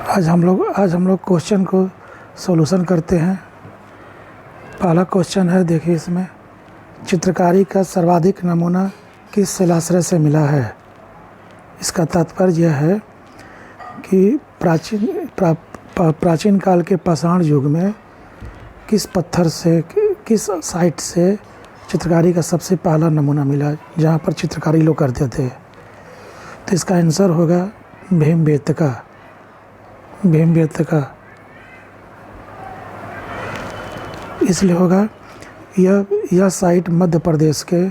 आज हम लोग क्वेश्चन को सॉल्यूशन करते हैं। पहला क्वेश्चन है, देखिए इसमें चित्रकारी का सर्वाधिक नमूना किस शिलाश्रय से मिला है। इसका तात्पर्य यह है कि प्राचीन काल के पाषाण युग में किस पत्थर से, किस साइट से चित्रकारी का सबसे पहला नमूना मिला जहाँ पर चित्रकारी लोग करते थे। तो इसका आंसर होगा भीमबेटका। इसलिए होगा यह साइट मध्य प्रदेश के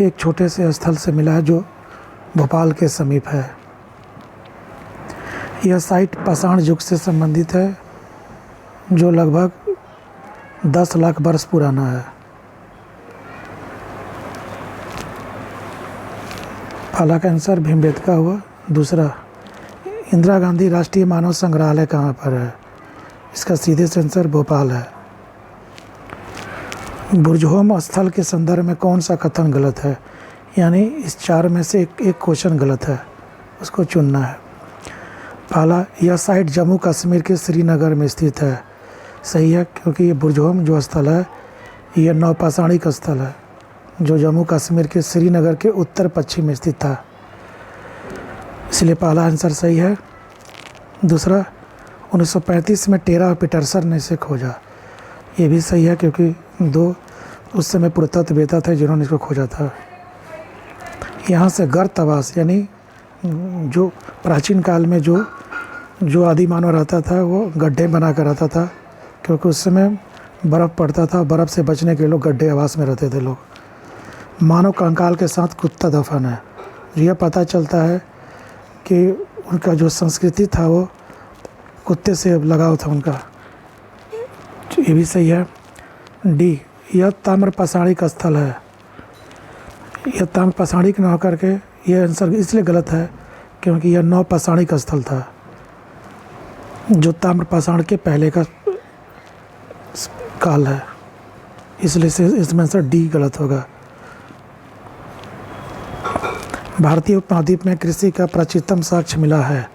एक छोटे से स्थल से मिला है जो भोपाल के समीप है। यह साइट पाषाण युग से संबंधित है जो लगभग 10 लाख वर्ष पुराना है। पहला का आंसर भीमबेटका हुआ। दूसरा, इंदिरा गांधी राष्ट्रीय मानव संग्रहालय कहाँ पर है। इसका सीधे से आंसर भोपाल है। बुर्जहोम स्थल के संदर्भ में कौन सा कथन गलत है, यानी इस चार में से एक क्वेश्चन गलत है, उसको चुनना है। पहला, यह साइट जम्मू कश्मीर के श्रीनगर में स्थित है। सही है, क्योंकि ये बुर्जहोम जो स्थल है यह नवपाषाणिक स्थल है जो जम्मू कश्मीर के श्रीनगर के उत्तर पश्चिम में स्थित था, इसलिए पहला आंसर सही है। दूसरा, 1935 में टेरा पीटरसन ने इसे खोजा। ये भी सही है, क्योंकि उस समय पुरातत्ववेत्ता थे जिन्होंने इसको खोजा था। यहाँ से गर्त आवास, यानी जो प्राचीन काल में जो आदि मानव रहता था वो गड्ढे बना कर रहता था, क्योंकि उस समय बर्फ़ पड़ता था। बर्फ़ से बचने के लोग गड्ढे आवास में रहते थे लोग। मानव कंकाल के साथ कुत्ता दफन है। यह पता चलता है कि उनका जो संस्कृति था वो कुत्ते से लगाव था उनका। ये भी सही है। डी, यह ताम्रपाषाणिक स्थल है। यह ताम्रपाषाणिक न होकर के यह आंसर इसलिए गलत है क्योंकि यह नवपाषाणिक स्थल था जो ताम्रपाषाण के पहले का काल है, इसलिए इसमें आंसर डी गलत होगा। भारतीय उपमहाद्वीप में कृषि का प्राचीनतम साक्ष्य मिला है।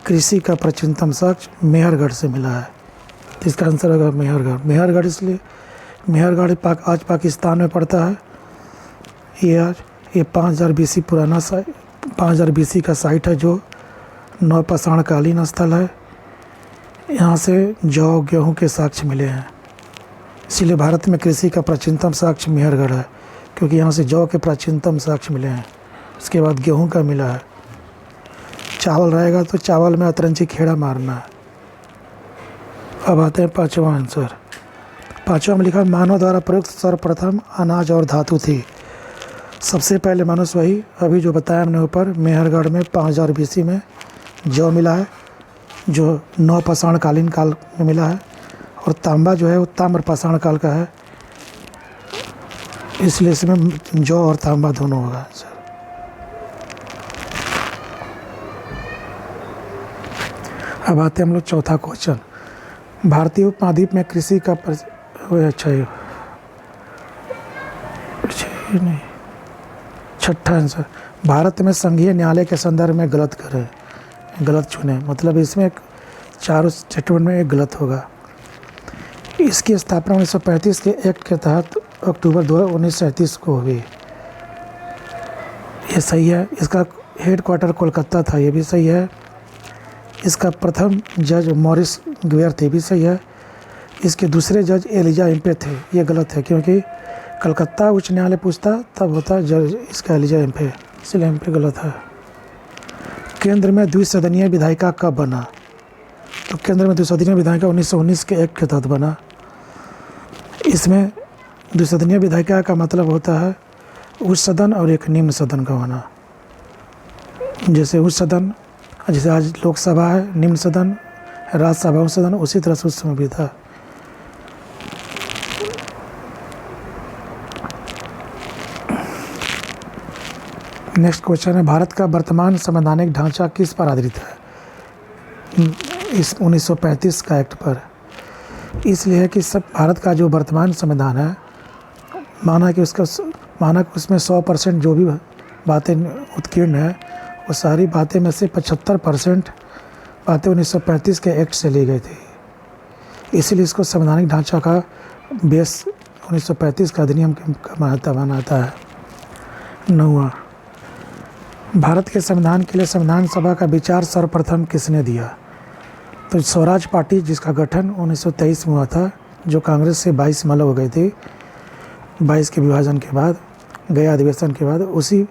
कृषि का प्राचीनतम साक्ष्य मेहरगढ़ से मिला है, तो इसका आंसर होगा मेहरगढ़। मेहरगढ़ इसलिए, मेहरगढ़ आज पाकिस्तान में पड़ता है। ये 5000 BC पुराना 5000 BC का साइट है जो नवपाषाणकालीन स्थल है। यहाँ से जौ गेहूँ के साक्ष्य मिले हैं, इसलिए भारत में कृषि का प्राचीनतम साक्ष्य मेहरगढ़ है, क्योंकि यहाँ से जौ के प्राचीनतम साक्ष्य मिले हैं। उसके बाद गेहूं का मिला है। चावल रहेगा तो चावल में अतरंजी खेड़ा मारना है। अब आते हैं पाँचवा आंसर। पाँचवा में लिखा, मानव द्वारा प्रयुक्त सर्वप्रथम अनाज और धातु थी। सबसे पहले मनुष्य वही अभी जो बताया हमने ऊपर, मेहरगढ़ में 5000 BC में जौ मिला है जो नवपाषाणकालीन काल में मिला है, और तांबा जो है वो ताम्रपाषाण काल का है, इसलिए इसमें जौ और तांबा दोनों होगा आंसर। अब आते हैं हम लोग चौथा क्वेश्चन। भारतीय उपमहाद्वीप में कृषि का छठा आंसर, भारत में संघीय न्यायालय के संदर्भ में गलत चुने, मतलब इसमें चारों स्टेटमेंट में एक गलत होगा। इसकी स्थापना 1935 के एक्ट के तहत अक्टूबर 1937 को हुई। ये सही है। इसका हेडक्वार्टर कोलकाता था, ये भी सही है। इसका प्रथम जज मॉरिस ग्वेयर थे, भी सही है। इसके दूसरे जज एलिजा एम्पे थे, ये गलत है, क्योंकि कलकत्ता उच्च न्यायालय पूछता तब होता जज इसका एलिजा एम्पे, इसलिए एम्पे गलत है। केंद्र में द्विसदनीय विधायिका कब बना, तो केंद्र में द्विसदनीय विधायिका 1919 के एक्ट के तहत बना। इसमें द्विसदनीय विधायिका का मतलब होता है उच्च सदन और एक निम्न सदन का होना। जैसे उच्च सदन, जैसे आज लोकसभा है, निम्न सदन राज्यसभा उच्च सदन, उसी तरह से उस समय भी था। नेक्स्ट क्वेश्चन है, भारत का वर्तमान संवैधानिक ढांचा किस पर आधारित है। इस 1935 का एक्ट पर। इसलिए है कि सब भारत का जो वर्तमान संविधान है, माना कि उसमें 100% जो भी बातें उत्कीर्ण है वो सारी बातें में से 75% बातें 1935 के एक्ट से ली गई थी। इसीलिए इसको संवैधानिक ढांचा का बेस 1935 का अधिनियम बनाता है। 9वां, भारत के संविधान के लिए संविधान सभा का विचार सर्वप्रथम किसने दिया? तो स्वराज पार्टी, जिसका गठन 1923 में हुआ था, जो कांग्रेस से 22 में अलग हो गई थी 22 के विभाजन के बाद, गया अधिवेशन के बाद, उसी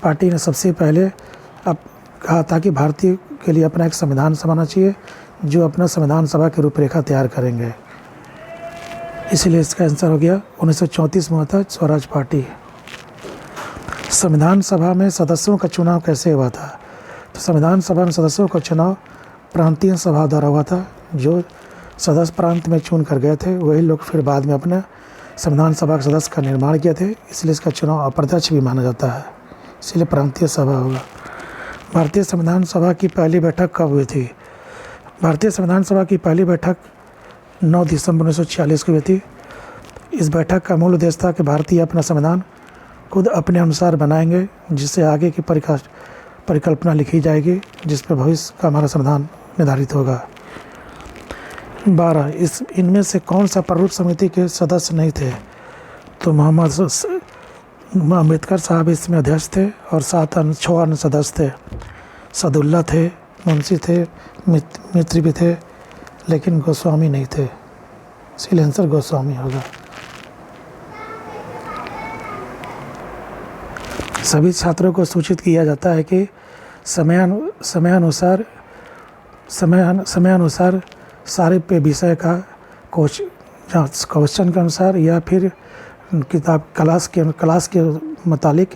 पार्टी ने सबसे पहले अब कहा था कि भारतीय के लिए अपना एक संविधान सभा होना चाहिए, जो अपना संविधान सभा की रूपरेखा तैयार करेंगे। इसलिए इसका आंसर हो गया 1934 में हुआ था स्वराज पार्टी। संविधान सभा में सदस्यों का चुनाव कैसे हुआ था? तो संविधान सभा में सदस्यों का चुनाव प्रांतीय सभा द्वारा हुआ था। जो सदस्य प्रांत में चुन कर गए थे वही लोग फिर बाद में अपने संविधान सभा के सदस्य का निर्माण किए थे, इसलिए इसका चुनाव अप्रत्यक्ष भी माना जाता है, इसलिए प्रांतीय सभा होगा। भारतीय संविधान सभा की पहली बैठक कब हुई थी? भारतीय संविधान सभा की पहली बैठक 9 दिसंबर 1946 को हुई थी। इस बैठक का मूल उद्देश्य था कि भारतीय अपना संविधान खुद अपने अनुसार बनाएंगे, जिससे आगे की परिकल्पना लिखी जाएगी, जिस पर भविष्य का हमारा संविधान निर्धारित होगा। 12, इनमें से कौन सा प्ररूप समिति के सदस्य नहीं थे? तो मोहम्मद अम्बेडकर साहब इसमें अध्यक्ष थे और 6 अन्य सदस्य थे। सदुल्ला थे, मुंशी थे, मित्री भी थे, लेकिन गोस्वामी नहीं थे, इसलिए आंसर गोस्वामी होगा। सभी छात्रों को सूचित किया जाता है कि समयानुसार सारे पे विषय का क्वेश्चन के अनुसार या फिर किताब क्लास के मुतालिक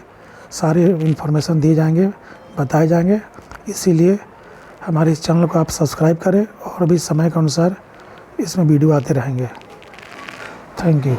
सारे इन्फॉर्मेशन दिए जाएंगे, बताए जाएंगे। इसीलिए हमारे इस चैनल को आप सब्सक्राइब करें और भी समय के अनुसार इसमें वीडियो आते रहेंगे। Thank you.